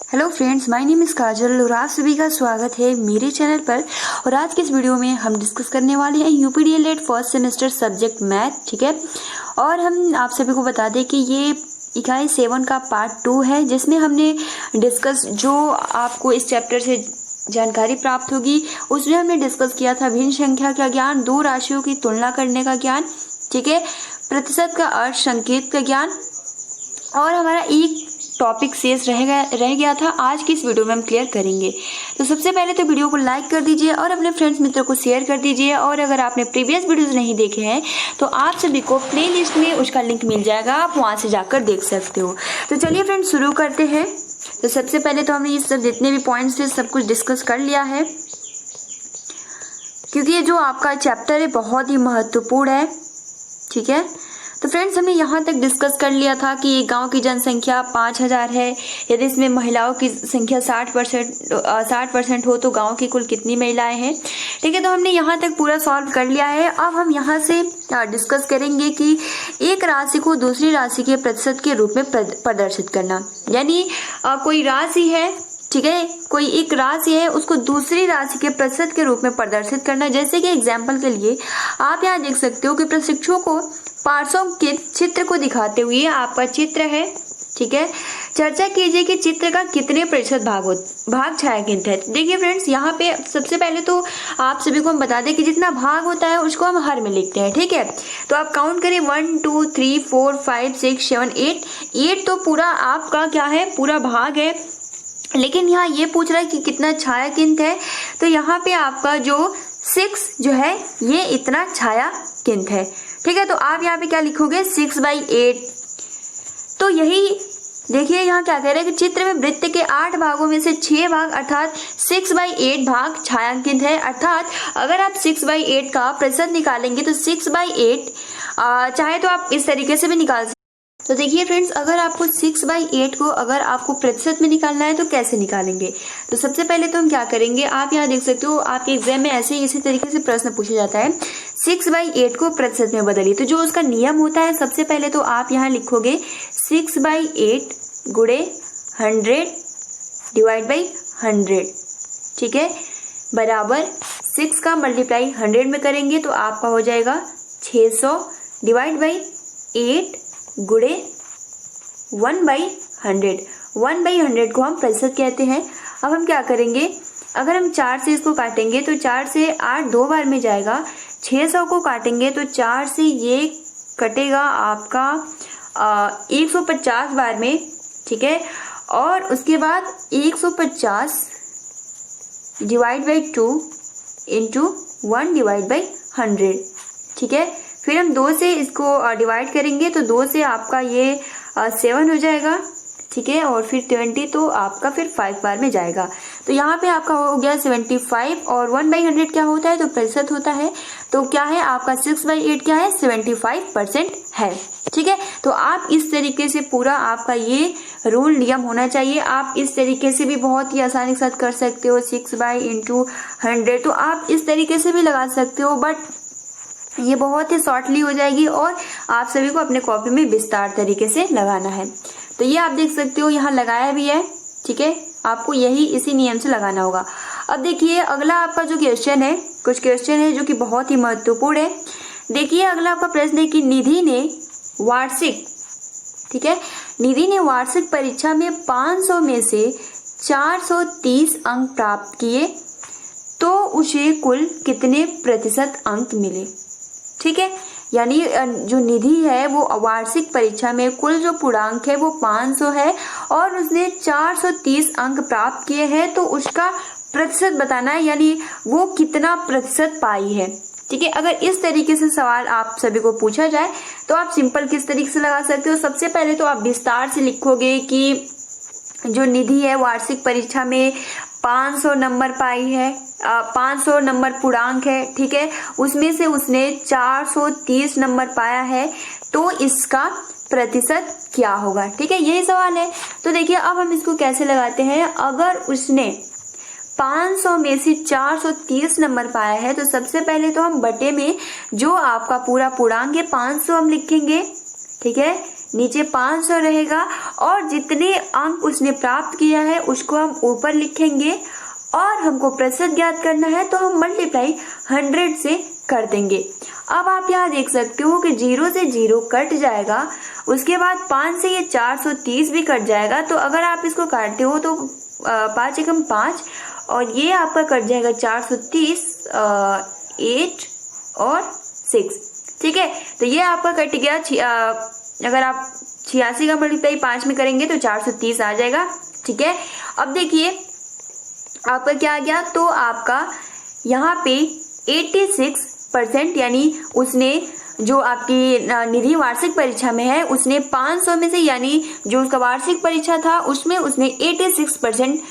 Hello friends, my name is Kajal और आप सभी का स्वागत है मेरे चैनल पर। और आज के इस वीडियो में हम डिस्कस करने वाले हैं यूपीडीएलएड फर्स्ट सेमेस्टर सब्जेक्ट मैथ। ठीक है, और हम आप सभी को बता दें कि ये इकाई 7 का पार्ट 2 है, जिसमें हमने डिस्कस जो आपको इस चैप्टर से जानकारी प्राप्त होगी उसमें हमने डिस्कस किया था भिन्न संख्या का ज्ञान, दो राशियों की तुलना करने का ज्ञान, ठीक है, प्रतिशत का अर्थ संकेत का ज्ञान, और हमारा एक टॉपिक शेष रह गया था। आज की इस वीडियो में हम क्लियर करेंगे। तो सबसे पहले तो वीडियो को लाइक कर दीजिए और अपने फ्रेंड्स मित्रों को शेयर कर दीजिए। और अगर आपने प्रीवियस वीडियोस नहीं देखे हैं तो आप सभी को प्लेलिस्ट में उसका लिंक मिल जाएगा, आप वहां से जाकर देख सकते हो। तो चलिए फ्रेंड्स शुरू करते हैं। तो सबसे पहले तो हमने ये सब जितने भी पॉइंट्स थे सब कुछ डिस्कस कर लिया है, क्योंकि ये जो आपका चैप्टर है बहुत ही महत्वपूर्ण है। ठीक है, तो फ्रेंड्स हमने यहाँ तक डिस्कस कर लिया था कि गांव की जनसंख्या 5000 है। यदि इसमें महिलाओं की संख्या 60% हो तो गांव की कुल कितनी महिलाएं हैं। ठीक है, तो हमने यहाँ तक पूरा सॉल्व कर लिया है। अब हम यहाँ से डिस्कस करेंगे कि एक राशि को दूसरी राशि के प्रतिशत के रूप में प्रदर्शित करना। यानी कोई राशि है, ठीक है, कोई एक राशि है, उसको दूसरी राशि के प्रतिशत के रूप में प्रदर्शित करना। जैसे कि एग्जाम्पल के लिए आप यहाँ देख सकते हो कि प्रशिक्षु को पार्श्वों के चित्र को दिखाते हुए आपका चित्र है, ठीक है, चर्चा कीजिए कि चित्र का कितने प्रतिशत भाग छायांकित है। देखिए फ्रेंड्स, यहाँ पे सबसे पहले तो आप सभी को हम बता दें कि जितना भाग होता है उसको हम हर में लिखते हैं। ठीक है, तो आप काउंट करें 1 2 3 4 5 6 7 8 तो पूरा आपका क्या है, पूरा भाग है। लेकिन यहाँ ये पूछ रहा है कि कितना छायांकित है, तो यहाँ पे आपका जो 6 जो है ये इतना छायांकित है। ठीक है, तो आप यहाँ पे क्या लिखोगे 6/8। तो यही देखिए यहाँ क्या कह रहे हैं कि चित्र में वृत्त के 8 भागों में से 6 भाग अर्थात 6/8 भाग छायांकित है। अर्थात अगर आप 6/8 का प्रतिशत निकालेंगे तो 6/8 चाहे तो आप इस तरीके से भी निकाल सकते। तो देखिए फ्रेंड्स, अगर आपको 6/8 को अगर आपको प्रतिशत में निकालना है तो कैसे निकालेंगे। तो सबसे पहले तो हम क्या करेंगे, आप यहाँ देख सकते हो आपके एग्जाम में ऐसे इसी तरीके से प्रश्न पूछा जाता है, 6/8 को प्रतिशत में बदलिए। तो जो उसका नियम होता है, सबसे पहले तो आप यहाँ लिखोगे 6/8 गुणे 100 डिवाइड बाई 100, ठीक है, बराबर 6 का मल्टीप्लाई 100 में करेंगे तो आपका हो जाएगा 600 डिवाइड बाई 8 गुणे 1/100। 1/100 को हम प्रतिशत कहते हैं। अब हम क्या करेंगे, अगर हम 4 से इसको काटेंगे तो 4 से 8 2 बार में जाएगा। 600 को काटेंगे तो 4 से ये कटेगा आपका 150 बार में, ठीक है, और उसके बाद 150 divide by 2 into 1 divide by 100, ठीक है। फिर हम 2 से इसको डिवाइड करेंगे तो 2 से आपका ये 7 हो जाएगा, ठीक है, और फिर 20 तो आपका फिर 5 बार में जाएगा। तो यहाँ पे आपका हो गया 75 और 1/100 क्या होता है, तो प्रतिशत होता है। तो क्या है आपका 6/8 क्या है, 75% है। ठीक है, तो आप इस तरीके से पूरा आपका ये रूल नियम होना चाहिए। आप इस तरीके से भी बहुत ही आसानी के साथ कर सकते हो, 6/100। तो आप इस तरीके से भी लगा सकते हो, बट ये बहुत ही शॉर्टली हो जाएगी और आप सभी को अपने कॉपी में विस्तार तरीके से लगाना है। तो ये आप देख सकते हो यहाँ लगाया भी है, ठीक है, आपको यही इसी नियम से लगाना होगा। अब देखिए अगला आपका जो क्वेश्चन है, कुछ क्वेश्चन है जो कि बहुत ही महत्वपूर्ण है। देखिए अगला आपका प्रश्न है कि निधि ने वार्षिक, ठीक है, निधि ने वार्षिक परीक्षा में 500 में से 430 अंक प्राप्त किए तो उसे कुल कितने प्रतिशत अंक मिले। ठीक है, यानी जो निधि है वो वार्षिक परीक्षा में कुल जो पूर्णांक है वो 500 है और उसने 430 अंक प्राप्त किए हैं, तो उसका प्रतिशत बताना है, यानी वो कितना प्रतिशत पाई है। ठीक है, अगर इस तरीके से सवाल आप सभी को पूछा जाए तो आप सिंपल किस तरीके से लगा सकते हो। सबसे पहले तो आप विस्तार से लिखोगे कि जो निधि है वार्षिक परीक्षा में 500 नंबर पाई है, 500 नंबर पूर्णांक है, ठीक है, उसमें से उसने 430 नंबर पाया है, तो इसका प्रतिशत क्या होगा। ठीक है, यही सवाल है। तो देखिए अब हम इसको कैसे लगाते हैं। अगर उसने 500 में से 430 नंबर पाया है तो सबसे पहले तो हम बटे में जो आपका पूरा पूर्णांक है 500 हम लिखेंगे, ठीक है, नीचे 500 रहेगा और जितने अंक उसने प्राप्त किया है उसको हम ऊपर लिखेंगे और हमको प्रतिशत ज्ञात करना है तो हम मल्टीप्लाई 100 से कर देंगे। अब आप यहाँ देख सकते हो कि 0 से 0 कट जाएगा, उसके बाद 5 से ये 430 भी कट जाएगा। तो अगर आप इसको काटते हो तो 5 एकम 5 और ये आपका कट जाएगा 430, 8 और 6। ठीक है, तो ये आपका कट गया। अगर आप 86 का मल्टीप्लाई 5 में करेंगे तो 430 आ जाएगा। ठीक है, अब देखिए आपका क्या आ गया, तो आपका यहाँ पे 86% यानी उसने जो आपकी निधि वार्षिक परीक्षा में है उसने 500 में से, यानी जो उसका वार्षिक परीक्षा था उसमें उसने 86%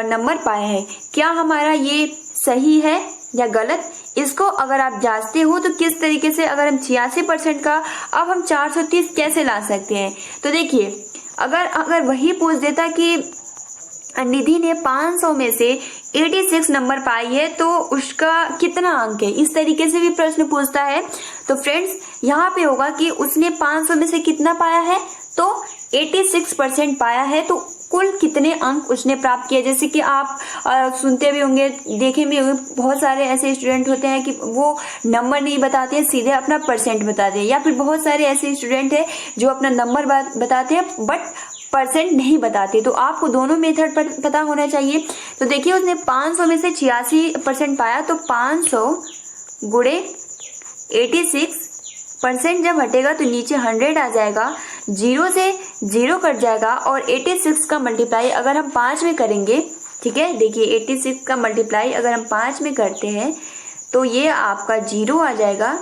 नंबर पाए हैं। क्या हमारा ये सही है या गलत? इसको अगर आप जांचते हो तो किस तरीके से, अगर हम 86% का अब हम 430 कैसे ला सकते हैं? तो देखिए अगर वही पूछ देता कि निधि ने 500 में से 86 नंबर पाई है तो उसका कितना अंक है, इस तरीके से भी प्रश्न पूछता है। तो फ्रेंड्स यहाँ पे होगा कि उसने 500 में से कितना पाया है, तो 86% पाया है, तो कुल कितने अंक उसने प्राप्त किए। जैसे कि आप सुनते भी होंगे, देखे भी होंगे, बहुत सारे ऐसे स्टूडेंट होते हैं कि वो नंबर नहीं बताते हैं, सीधे अपना परसेंट बताते हैं, या फिर बहुत सारे ऐसे स्टूडेंट हैं जो अपना नंबर बताते हैं बट परसेंट नहीं बताते। तो आपको दोनों मेथड पर पता होना चाहिए। तो देखिए उसने 500 में से 86% पाया, तो 500 गुणे 86% जब हटेगा तो नीचे 100 आ जाएगा, 0 से 0 कट जाएगा और 86 का मल्टीप्लाई अगर हम 5 में करेंगे, ठीक है, देखिए 86 का मल्टीप्लाई अगर हम 5 में करते हैं तो ये आपका 0 आ जाएगा,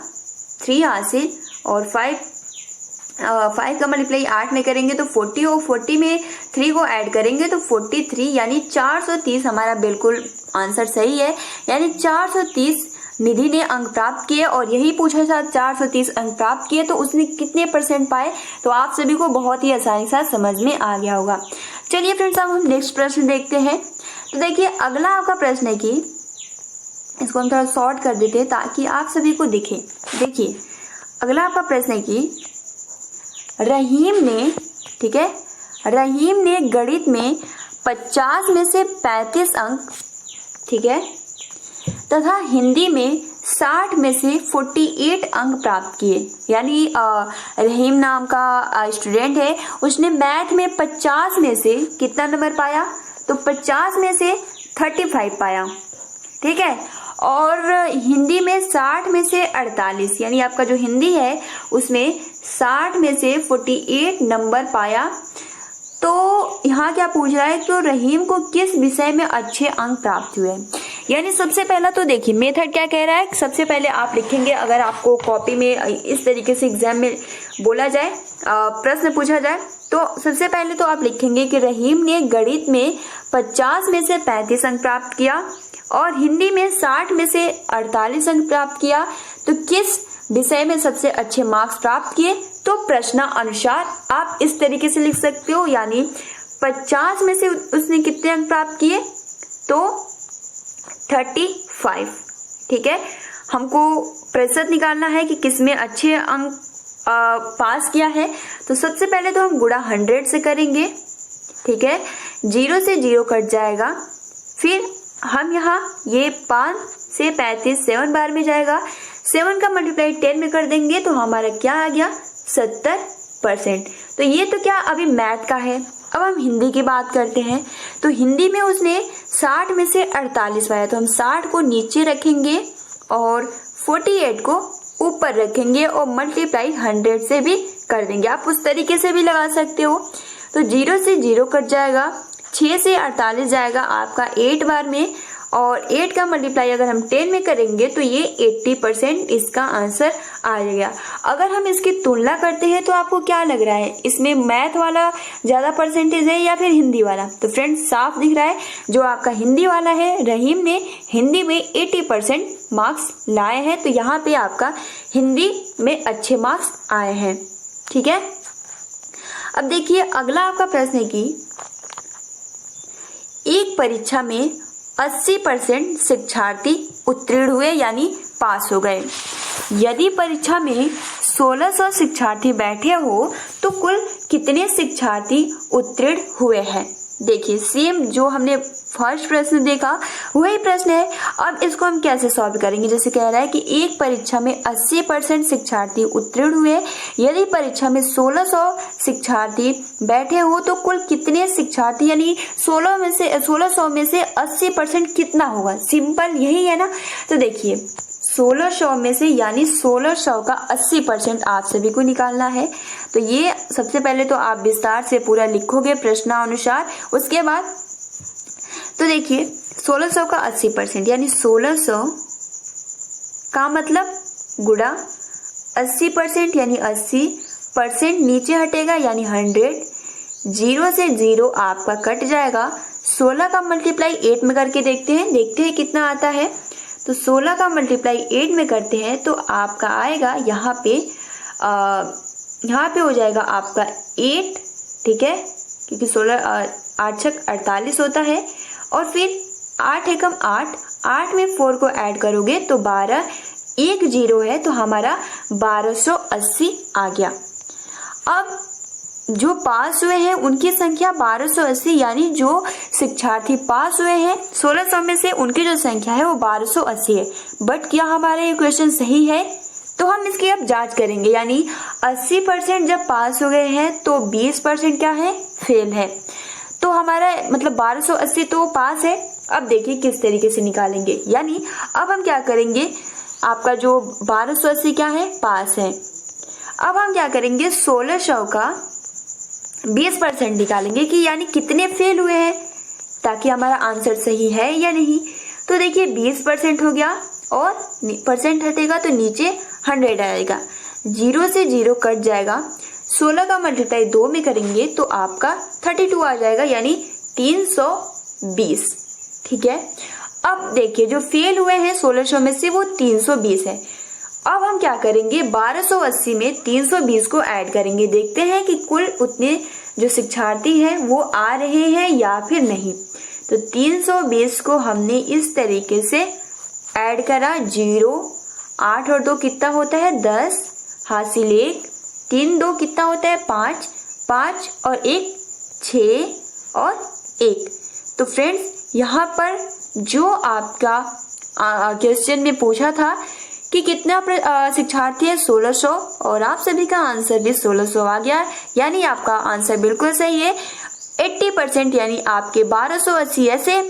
3 हासिल, और 5 का मल्टीप्लाई 8 में करेंगे तो 40, और 40 में 3 को ऐड करेंगे तो 43, यानी 430 हमारा बिल्कुल आंसर सही है। यानी 430 निधि ने अंक प्राप्त किए, और यही पूछा था 430 अंक प्राप्त किए तो उसने कितने परसेंट पाए। तो आप सभी को बहुत ही आसानी से समझ में आ गया होगा। चलिए फ्रेंड्स, अब हम नेक्स्ट प्रश्न देखते हैं। तो देखिए अगला आपका प्रश्न है कि इसको हम थोड़ा शॉर्ट कर देते हैं ताकि आप सभी को दिखे। देखिए अगला आपका प्रश्न है कि रहीम ने, ठीक है, रहीम ने गणित में 50 में से 35 अंक, ठीक है, तथा हिंदी में 60 में से 48 अंक प्राप्त किए। यानी रहीम नाम का स्टूडेंट है, उसने मैथ में 50 में से कितना नंबर पाया, तो 50 में से 35 पाया, ठीक है, और हिंदी में 60 में से 48, यानी आपका जो हिंदी है उसमें 60 में से 48 नंबर पाया। तो यहाँ क्या पूछ रहा है, तो रहीम को किस विषय में अच्छे अंक प्राप्त हुए। यानी सबसे पहला तो देखिए मेथड क्या कह रहा है, सबसे पहले आप लिखेंगे, अगर आपको कॉपी में इस तरीके से एग्जाम में बोला जाए, प्रश्न पूछा जाए, तो सबसे पहले तो आप लिखेंगे कि रहीम ने गणित में 50 में से 35 अंक प्राप्त किया और हिंदी में 60 में से 48 अंक प्राप्त किया। तो किस विषय में सबसे अच्छे मार्क्स प्राप्त किए, तो प्रश्नानुसार आप इस तरीके से लिख सकते हो। यानी 50 में से उसने कितने अंक प्राप्त किए, तो 35, ठीक है। हमको प्रतिशत निकालना है कि किसमें अच्छे अंक पास किया है। तो सबसे पहले तो हम गुणा 100 से करेंगे, ठीक है, 0 से 0 कट जाएगा, फिर हम यहाँ ये 5 से 35 7 बार में जाएगा, 7 का मल्टीप्लाई 10 में कर देंगे तो हमारा क्या आ गया, 70%। तो ये तो क्या अभी मैथ का है। अब हम हिंदी की बात करते हैं। तो हिंदी में उसने 60 में से 48 पाया, तो हम 60 को नीचे रखेंगे और 48 को ऊपर रखेंगे और मल्टीप्लाई 100 से भी कर देंगे। आप उस तरीके से भी लगा सकते हो। तो 0 से 0 कट जाएगा, 6 से 48 जाएगा आपका 8 बार में, और 8 का मल्टीप्लाई अगर हम 10 में करेंगे तो ये 80% इसका आंसर आ जाएगा। अगर हम इसकी तुलना करते हैं तो आपको क्या लग रहा है, इसमें मैथ वाला ज्यादा परसेंटेज है या फिर हिंदी वाला? तो फ्रेंड्स साफ दिख रहा है जो आपका हिंदी वाला है, रहीम ने हिंदी में 80% मार्क्स लाए हैं। तो यहाँ पे आपका हिंदी में अच्छे मार्क्स आए हैं, ठीक है। अब देखिए अगला आपका प्रश्न है कि एक परीक्षा में 80% शिक्षार्थी उत्तीर्ण हुए यानी पास हो गए। यदि परीक्षा में 1600 शिक्षार्थी बैठे हो तो कुल कितने शिक्षार्थी उत्तीर्ण हुए हैं। देखिए सेम जो हमने फर्स्ट प्रश्न देखा वही प्रश्न है। अब इसको हम कैसे सॉल्व करेंगे, जैसे कह रहा है कि एक परीक्षा में 80% शिक्षार्थी उत्तीर्ण हुए, यदि परीक्षा में 1600 शिक्षार्थी बैठे हो तो कुल कितने शिक्षार्थी, यानी 1600 में से 80% कितना होगा। सिंपल यही है ना। तो देखिए 1600 में से यानी 1600 का 80% आप सभी को निकालना है। तो ये सबसे पहले तो आप विस्तार से पूरा लिखोगे प्रश्नानुसार। उसके बाद तो देखिए 1600 का 80% यानी 1600 का मतलब गुणा 80% यानी 80%, नीचे हटेगा यानी 100, 0 से 0 आपका कट जाएगा। 16 का मल्टीप्लाई 8 में करके देखते हैं कितना आता है। तो 16 का मल्टीप्लाई 8 में करते हैं तो आपका आएगा यहाँ पे हो जाएगा आपका 8, ठीक है, क्योंकि 16 8 छक 48 होता है। और फिर 8 एकम 8 में 4 को ऐड करोगे तो 12, 1 0 है तो हमारा 1280 आ गया। अब जो पास हुए हैं उनकी संख्या 1280, यानी जो शिक्षार्थी पास हुए हैं 1600 में से उनकी जो संख्या है वो 1280 है। बट क्या हमारा ये क्वेश्चन सही है, तो हम इसकी अब जांच करेंगे। यानी 80% जब पास हो गए हैं तो 20% क्या है, फेल है। तो हमारा मतलब 1280 तो पास है। अब देखिए किस तरीके से निकालेंगे, यानी अब हम क्या करेंगे, आपका जो 1280 क्या है, पास है। अब हम क्या करेंगे 1600 का 20% निकालेंगे कि यानी कितने फेल हुए हैं, ताकि हमारा आंसर सही है या नहीं। तो देखिए 20% हो गया और परसेंट हटेगा तो नीचे 100 आएगा, 0 से 0 कट जाएगा। 16 का मल्टीप्लाई 2 में करेंगे तो आपका 32 आ जाएगा, यानी 320, ठीक है। अब देखिए जो फेल हुए हैं 1600 में से वो 320 है। अब हम क्या करेंगे 1280 में 320 को ऐड करेंगे, देखते हैं कि कुल उतने जो शिक्षार्थी हैं वो आ रहे हैं या फिर नहीं। तो 320 को हमने इस तरीके से ऐड करा, 0 8 और 2 कितना होता है 10, हासिल 1, 3 2 कितना होता है 5, 5 और 1 6 और 1। तो फ्रेंड्स यहाँ पर जो आपका क्वेश्चन में पूछा था कि कितना शिक्षार्थी है 1600, और आप सभी का आंसर भी 1600 आ गया, यानी आपका आंसर बिल्कुल सही है। 80% यानी आपके 1280 ऐसे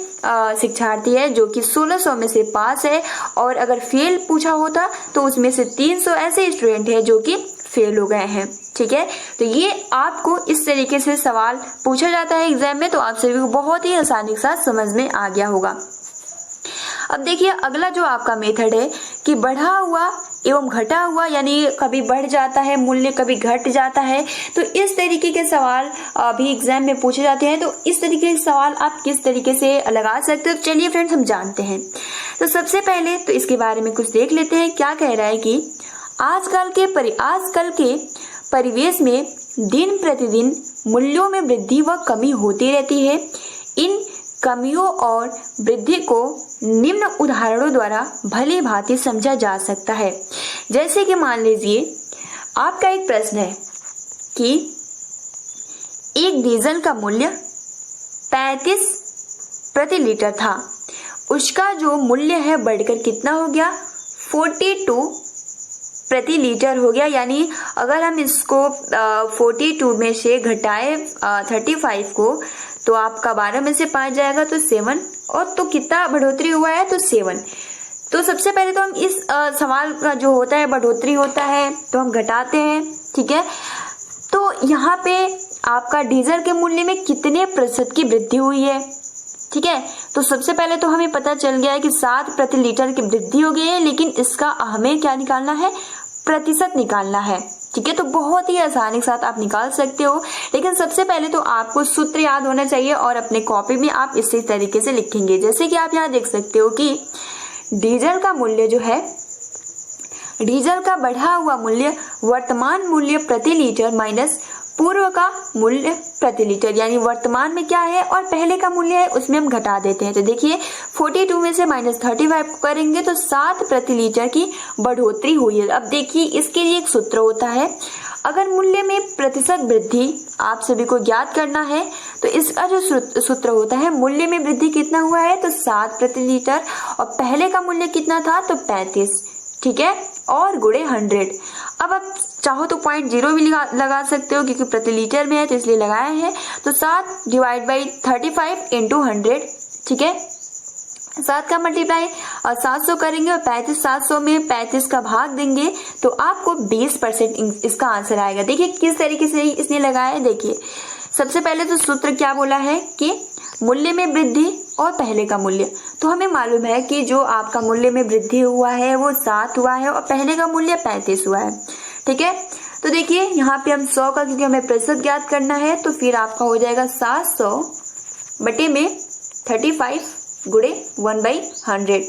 शिक्षार्थी है जो कि 1600 में से पास है, और अगर फेल पूछा होता तो उसमें से 300 ऐसे स्टूडेंट है जो कि फेल हो गए हैं, ठीक है। तो ये आपको इस तरीके से सवाल पूछा जाता है एग्जाम में, तो आप सभी को बहुत ही आसानी के साथ समझ में आ गया होगा। अब देखिए अगला जो आपका मेथड है कि बढ़ा हुआ एवं घटा हुआ, यानी कभी बढ़ जाता है मूल्य कभी घट जाता है। तो इस तरीके के सवाल भी एग्जाम में पूछे जाते हैं। तो इस तरीके के सवाल आप किस तरीके से लगा सकते हो, तो चलिए फ्रेंड्स हम जानते हैं। तो सबसे पहले तो इसके बारे में कुछ देख लेते हैं। क्या कह रहा है कि आजकल के परिवेश में दिन प्रतिदिन मूल्यों में वृद्धि व कमी होती रहती है। इन कमियों और वृद्धि को निम्न उदाहरणों द्वारा भली भांति समझा जा सकता है। जैसे कि मान लीजिए आपका एक प्रश्न है कि एक डीजल का मूल्य 35 प्रति लीटर था, उसका जो मूल्य है बढ़कर कितना हो गया 42 प्रति लीटर हो गया। यानी अगर हम इसको 42 में से घटाए 35 को तो आपका 12 में से 5 जाएगा तो 7, और तो कितना बढ़ोतरी हुआ है तो 7। तो सबसे पहले तो हम इस सवाल का जो होता है बढ़ोतरी होता है तो हम घटाते हैं, ठीक है। तो यहाँ पे आपका डीजल के मूल्य में कितने प्रतिशत की वृद्धि हुई है, ठीक है। तो सबसे पहले तो हमें पता चल गया है कि 7 प्रति लीटर की वृद्धि हो गई है, लेकिन इसका हमें क्या निकालना है, प्रतिशत निकालना है, ठीक है। तो बहुत ही आसानी के साथ आप निकाल सकते हो, लेकिन सबसे पहले तो आपको सूत्र याद होना चाहिए और अपने कॉपी में आप इसी तरीके से लिखेंगे। जैसे कि आप यहाँ देख सकते हो कि डीजल का मूल्य जो है, डीजल का बढ़ा हुआ मूल्य वर्तमान मूल्य प्रति लीटर माइनस पूर्व का मूल्य प्रति लीटर, यानी वर्तमान में क्या है और पहले का मूल्य है उसमें हम घटा देते हैं। तो देखिए 42 में से -35 को करेंगे तो 7 प्रति लीटर की बढ़ोतरी हुई है। अब देखिए इसके लिए एक सूत्र होता है, अगर मूल्य में प्रतिशत वृद्धि आप सभी को ज्ञात करना है तो इसका जो सूत्र होता है, मूल्य में वृद्धि कितना हुआ है तो 7 प्रति लीटर, और पहले का मूल्य कितना था तो 35, ठीक है, और गुणे 100। अब आप चाहो तो 0.0 भी लगा सकते हो क्योंकि प्रति लीटर में है तो इसलिए लगाया है। तो 7 डिवाइड बाई 35 इंटू 100, ठीक है, 7 का मल्टीप्लाई और 700 करेंगे और 35 700 में 35 का भाग देंगे तो आपको 20% इसका आंसर आएगा। देखिए किस तरीके से इसने लगाया है। देखिए सबसे पहले तो सूत्र क्या बोला है कि मूल्य में वृद्धि और पहले का मूल्य, तो हमें मालूम है कि जो आपका मूल्य में वृद्धि हुआ है वो 7 हुआ है और पहले का मूल्य 35 हुआ है, ठीक है। तो देखिए यहाँ पे हम 100 का, क्योंकि हमें प्रतिशत ज्ञात करना है, तो फिर आपका हो जाएगा 700 बटे में 35 गुणे 1/100,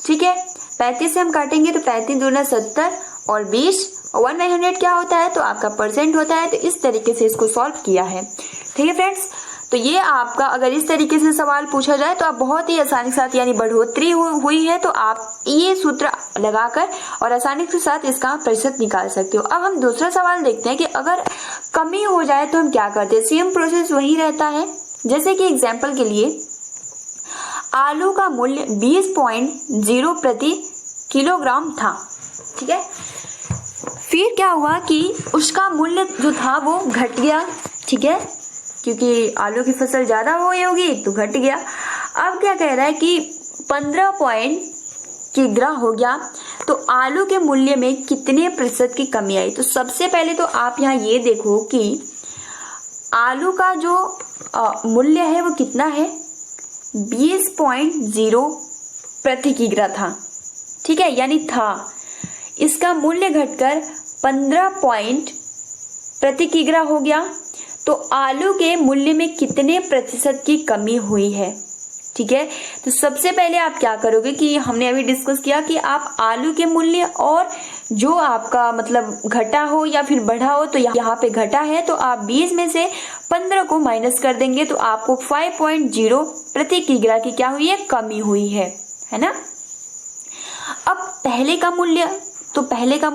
ठीक है। 35 से हम काटेंगे तो 35 दूना 70 और 20 और 1/100 क्या होता है तो आपका परसेंट होता है। तो इस तरीके से इसको सॉल्व किया है, ठीक है फ्रेंड्स। तो ये आपका अगर इस तरीके से सवाल पूछा जाए तो आप बहुत ही आसानी के साथ, यानी बढ़ोतरी हुई है तो आप ये सूत्र लगाकर और आसानी के साथ इसका प्रतिशत निकाल सकते हो। अब हम दूसरा सवाल देखते हैं कि अगर कमी हो जाए तो हम क्या करते हैं। सेम प्रोसेस वही रहता है। जैसे कि एग्जाम्पल के लिए आलू का मूल्य 20.0 प्रति किलोग्राम था, ठीक है। फिर क्या हुआ कि उसका मूल्य जो था वो घट गया, ठीक है, क्योंकि आलू की फसल ज्यादा हो गई होगी तो घट गया। अब क्या कह रहा है कि 15 हो गया, तो आलू के मूल्य में कितने प्रतिशत की कमी आई। तो सबसे पहले तो आप यहाँ ये देखो कि आलू का जो मूल्य है वो कितना है, 20.0 प्रति किग्रा था, ठीक है, यानी था। इसका मूल्य घटकर 15 प्रति किग्रा हो गया, तो आलू के मूल्य में कितने प्रतिशत की कमी हुई है, ठीक है। तो सबसे पहले आप क्या करोगे कि हमने अभी डिस्कस किया कि आप आलू के मूल्य और जो आपका मतलब घटा हो या फिर बढ़ा हो, तो यहाँ पे घटा है तो आप 20 में से 15 को माइनस कर देंगे तो आपको 5.0 प्रति किग्रा की क्या हुई है, कमी हुई है ना। अब पहले का मूल्य, तो पहले का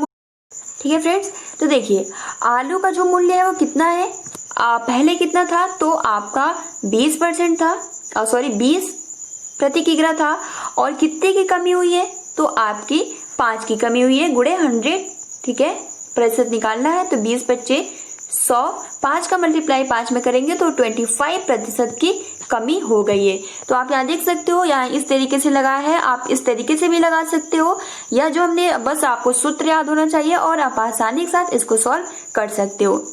ठीक है फ्रेंड्स। तो देखिए आलू का जो मूल्य है वो कितना है, पहले कितना था तो आपका 20% था, 20 प्रति किग्रा था, और कितने की कमी हुई है तो आपकी 5 की कमी हुई है गुणे 100, ठीक है। प्रतिशत निकालना है तो 20 बच्चे 100, 5 का मल्टीप्लाई 5 में करेंगे तो 25% की कमी हो गई है। तो आप यहाँ देख सकते हो, यहाँ इस तरीके से लगाया है, आप इस तरीके से भी लगा सकते हो, या जो हमने बस आपको सूत्र याद होना चाहिए और आप आसानी के साथ इसको सॉल्व कर सकते हो,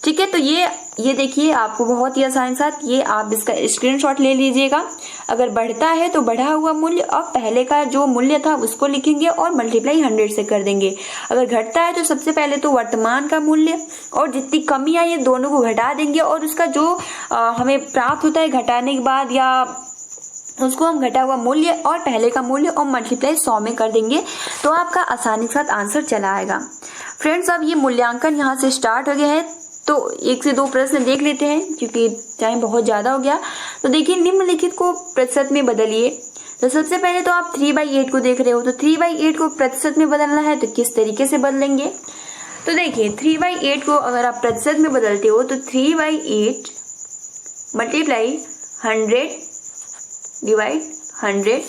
ठीक है। तो ये देखिए आपको बहुत ही आसानी के साथ ये आप इसका स्क्रीनशॉट ले लीजिएगा। अगर बढ़ता है तो बढ़ा हुआ मूल्य और पहले का जो मूल्य था उसको लिखेंगे और मल्टीप्लाई 100 से कर देंगे। अगर घटता है तो सबसे पहले तो वर्तमान का मूल्य और जितनी कमी आई है दोनों को घटा देंगे, और उसका जो हमें प्राप्त होता है घटाने के बाद, या उसको हम घटा हुआ मूल्य और पहले का मूल्य और मल्टीप्लाई 100 में कर देंगे तो आपका आसानी के साथ आंसर चला आएगा। फ्रेंड्स अब ये मूल्यांकन यहाँ से स्टार्ट हो गया है, तो 1 से 2 प्रश्न देख लेते हैं क्योंकि टाइम बहुत ज्यादा हो गया। तो देखिए निम्नलिखित को प्रतिशत में बदलिए। तो सबसे पहले तो आप 3/8 को देख रहे हो, तो 3/8 को प्रतिशत में बदलना है तो किस तरीके से बदलेंगे। तो देखिए 3/8 को अगर आप प्रतिशत में बदलते हो तो 3/8 मल्टीप्लाई 100 डिवाइड 100,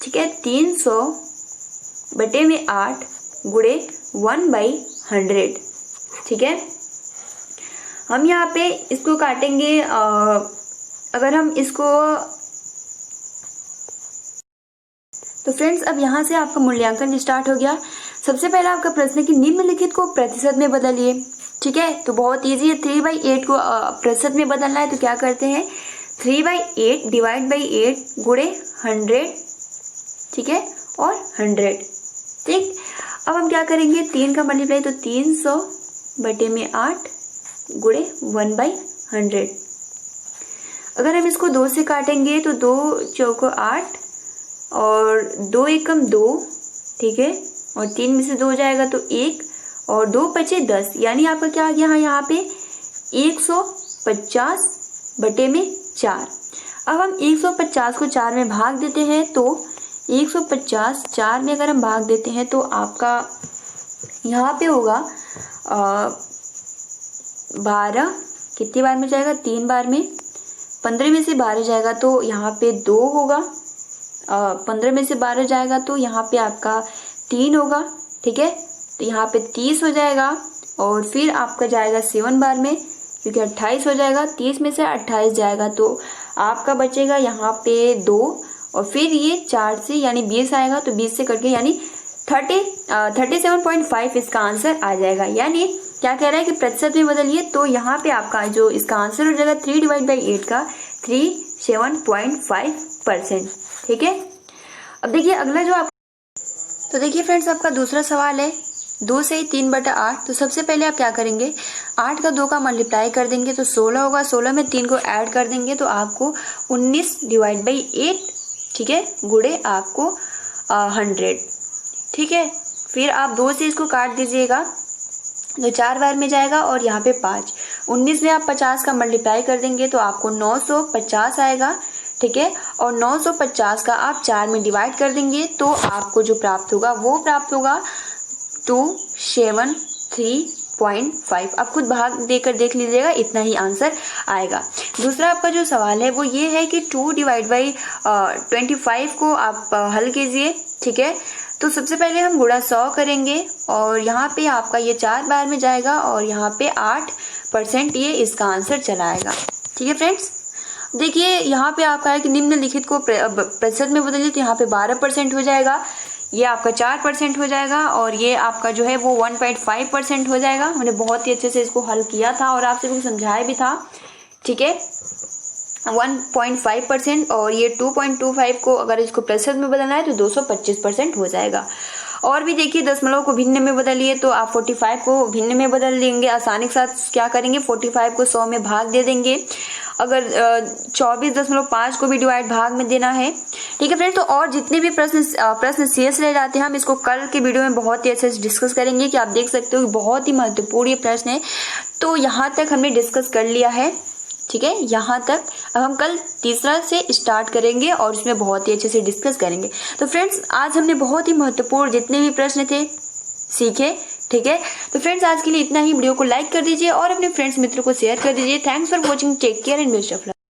ठीक है, 300 बटे में 8 गुणे 1/100, ठीक है। हम यहाँ पे इसको काटेंगे, अगर हम इसको, तो फ्रेंड्स अब यहाँ से आपका मूल्यांकन स्टार्ट हो गया। सबसे पहला आपका प्रश्न है कि निम्नलिखित को प्रतिशत में बदलिए, ठीक है। तो बहुत इजी है, 3/8 को प्रतिशत में बदलना है तो क्या करते हैं, 3/8 डिवाइड बाई 8 गुणे 100, ठीक है, और 100, ठीक। अब हम क्या करेंगे, 3 का मल्टीप्लाई तो 300 बटे में 8 गुणे 1/100। अगर हम इसको 2 से काटेंगे तो 2 चौको 8 और 2 एकम 2, ठीक है, और 3 में से 2 जाएगा तो 1 और 2 बचे 10, यानी आपका क्या आ गया यहाँ पे 150/4। अब हम 150 को 4 में भाग देते हैं तो 150 4 में अगर हम भाग देते हैं तो आपका यहाँ पे होगा 12, कितनी बार में जाएगा, 3 बार में। 15 में से 12 जाएगा तो यहाँ पे 2 होगा, 15 में से 12 जाएगा तो यहाँ पे आपका 3 होगा, ठीक है। तो यहाँ पे 30 हो जाएगा और फिर आपका जाएगा 7 बार में, क्योंकि 28 हो जाएगा। 30 में से 28 जाएगा तो आपका बचेगा यहाँ पे 2 और फिर ये 4 से यानी 20 आएगा तो 20 से करके यानी 37.5 इसका आंसर आ जाएगा। यानी क्या कह रहा है कि प्रतिशत में बदलिए, तो यहाँ पे आपका जो इसका आंसर हो जाएगा 3/8 का 37.5%, ठीक है। अब देखिए अगला जो आप, तो देखिए फ्रेंड्स आपका दूसरा सवाल है 2 से 3/8। तो सबसे पहले आप क्या करेंगे, 8 का 2 का मल्टीप्लाई कर देंगे तो 16 होगा, 16 में 3 को ऐड कर देंगे तो आपको 19/8, ठीक है, गुणे आपको 100, ठीक है। फिर आप 2 से इसको काट दीजिएगा तो 4 बार में जाएगा और यहाँ पे 5। 19 में आप 50 का मल्टीप्लाई कर देंगे तो आपको 950 आएगा, ठीक है। और 950 का आप 4 में डिवाइड कर देंगे तो आपको जो प्राप्त होगा वो प्राप्त होगा 273.5। आप खुद भाग देकर देख लीजिएगा, इतना ही आंसर आएगा। दूसरा आपका जो सवाल है वो ये है कि 2/25 को आप हल कीजिए, ठीक है। तो सबसे पहले हम गुणा 100 करेंगे और यहाँ पे आपका ये 4 बार में जाएगा और यहाँ पे 8% ये इसका आंसर चला आएगा, ठीक है फ्रेंड्स। देखिए यहाँ पे आपका है कि निम्नलिखित को प्रतिशत में बदलिए तो यहाँ पे 12% हो जाएगा, ये आपका 4% हो जाएगा और ये आपका जो है वो 1.5% हो जाएगा। हमने बहुत ही अच्छे से इसको हल किया था और आप सभी को समझाया भी था, ठीक है। 1.5% और ये 2.25 को अगर इसको प्रतिशत में बदलना है तो 225% हो जाएगा। और भी देखिए दशमलव को भिन्न में बदलिए तो आप 45 को भिन्न में बदल देंगे आसानी के साथ। क्या करेंगे, 45 को 100 में भाग दे देंगे। अगर 24.5 को भी डिवाइड भाग में देना है, ठीक है फ्रेंड्स। तो और जितने भी प्रश्न शेष रह जाते हैं हम इसको कल के वीडियो में बहुत ही अच्छे से डिस्कस करेंगे कि आप देख सकते हो बहुत ही महत्वपूर्ण ये प्रश्न है। तो यहाँ तक हमने डिस्कस कर लिया है, ठीक है, यहाँ तक। अब हम कल तीसरा से स्टार्ट करेंगे और उसमें बहुत ही अच्छे से डिस्कस करेंगे। तो फ्रेंड्स आज हमने बहुत ही महत्वपूर्ण जितने भी प्रश्न थे सीखे, ठीक है। तो फ्रेंड्स आज के लिए इतना ही। वीडियो को लाइक कर दीजिए और अपने फ्रेंड्स मित्रों को शेयर कर दीजिए। Thanks for watching, take care and best of luck.